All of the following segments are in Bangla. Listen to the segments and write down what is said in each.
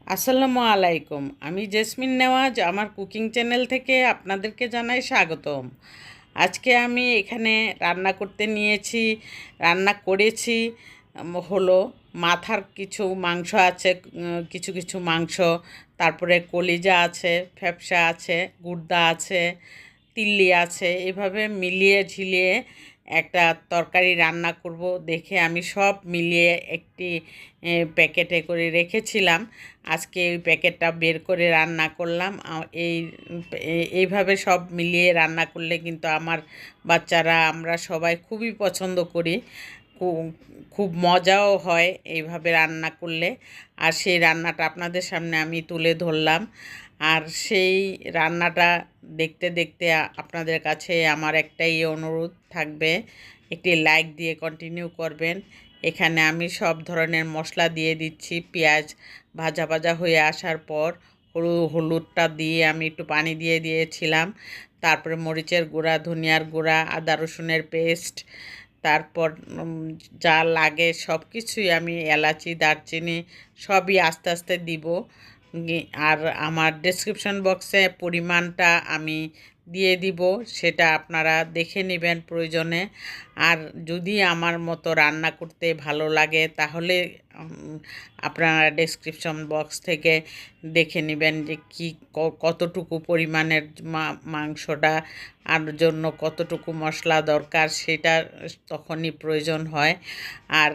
আসসালামু আলাইকুম। আমি জেসমিন নেওয়াজ, আমার কুকিং চ্যানেল থেকে আপনাদেরকে জানাই স্বাগতম। আজকে আমি এখানে রান্না করতে নিয়েছি, রান্না করেছি হলো মাথার কিছু মাংস আছে, কিছু কিছু মাংস, তারপরে কলিজা আছে, ফ্যাপসা আছে, গুর্দা আছে, তিল্লি আছে। এভাবে মিলিয়ে ঝিলিয়ে একটা তরকারি রান্না করব দেখে আমি সব মিলিয়ে একটি প্যাকেটে করে রেখেছিলাম। আজকে ওই প্যাকেটটা বের করে রান্না করলাম। এইভাবে সব মিলিয়ে রান্না করলে কিন্তু আমার বাচ্চারা, আমরা সবাই খুবই পছন্দ করি। খুব মজাও হয় এইভাবে রান্না করলে। আর সেই রান্নাটা আপনাদের সামনে আমি তুলে ধরলাম। আর সেই রান্নাটা দেখতে দেখতে আপনাদের কাছে আমার একটাই অনুরোধ থাকবে, একটি লাইক দিয়ে কন্টিনিউ করবেন। এখানে আমি সব ধরনের মশলা দিয়ে দিচ্ছি। পেঁয়াজ ভাজা ভাজা হয়ে আসার পর হলুদটা দিয়ে আমি একটু পানি দিয়ে দিয়েছিলাম। তারপরে মরিচের গুঁড়া, ধনিয়ার গুঁড়া, আদা রসুনের পেস্ট, তারপর যা লাগে সব কিছুই আমি, এলাচি, দারচিনি সবই আস্তে আস্তে দিব। আর আমার ডেসক্রিপশন বক্সে পরিমাণটা আমি দিয়ে দিব, সেটা আপনারা দেখে নেবেন প্রয়োজনে। আর যদি আমার মতো রান্না করতে ভালো লাগে তাহলে আপনারা ডেসক্রিপশন বক্স থেকে দেখে নেবেন যে কতটুকু পরিমাণের মাংসটা আর জন্য কতটুকু মশলা দরকার, সেটা তখনই প্রয়োজন হয়। আর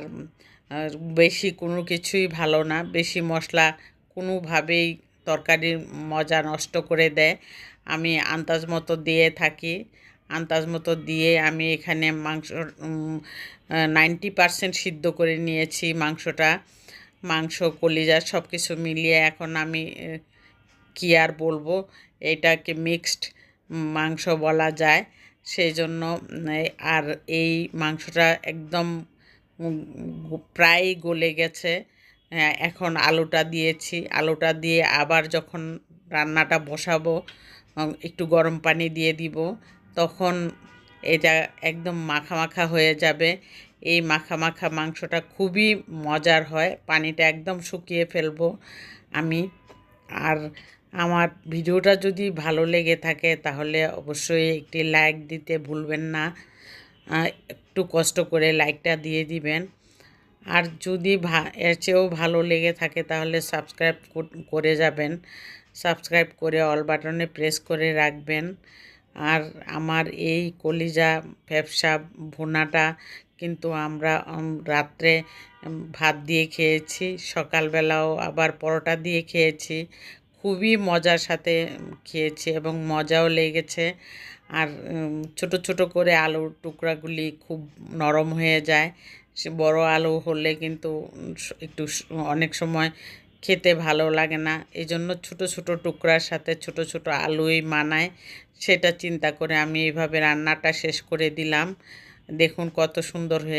বেশি কোনো কিছুই ভালো না, বেশি মশলা কোনোভাবেই তরকারির মজা নষ্ট করে দেয়। আমি আন্দাজ মতো দিয়ে থাকি, আন্দাজ মতো দিয়ে আমি এখানে মাংস 90% সিদ্ধ করে নিয়েছি মাংসটা। মাংস, কলিজা সব কিছু মিলিয়ে এখন আমি কী আর বলবো, এটাকে মিক্সড মাংস বলা যায়। সেই জন্য আর এই মাংসটা একদম প্রায় গলে গেছে। এখন আলুটা দিয়েছি, আলুটা দিয়ে আবার যখন রান্নাটা বসাবো একটু গরম পানি দিয়ে দিব, তখন এটা একদম মাখা মাখা হয়ে যাবে। এই মাখা মাখা মাংসটা খুবই মজার হয়। পানিটা একদম শুকিয়ে ফেলবো আমি। আর আমার ভিডিওটা যদি ভালো লেগে থাকে তাহলে অবশ্যই একটি লাইক দিতে ভুলবেন না। একটু কষ্ট করে লাইকটা দিয়ে দিবেন। আর যদি এর চেয়েও ভালো লেগে থাকে তাহলে সাবস্ক্রাইব করে যাবেন। সাবস্ক্রাইব করে অল বাটনে প্রেস করে রাখবেন। আর আমার এই কলিজা ফ্যাপসা ভুনাটা কিন্তু আমরা রাত্রে ভাত দিয়ে খেয়েছি, সকালবেলাও আবার পরোটা দিয়ে খেয়েছি। খুবই মজার সাথে খেয়েছি এবং মজাও লেগেছে। আর ছোট ছোট করে আলুর টুকরাগুলি খুব নরম হয়ে যায়। সে বড় আলু হলে কিন্তু একটু অনেক সময় খেতে ভালো লাগে না, এই জন্য ছোটো ছোটো টুকরার সাথে ছোট ছোট আলুই মানায়। সেটা চিন্তা করে আমি এইভাবে রান্নাটা শেষ করে দিলাম। দেখুন কত সুন্দর হয়ে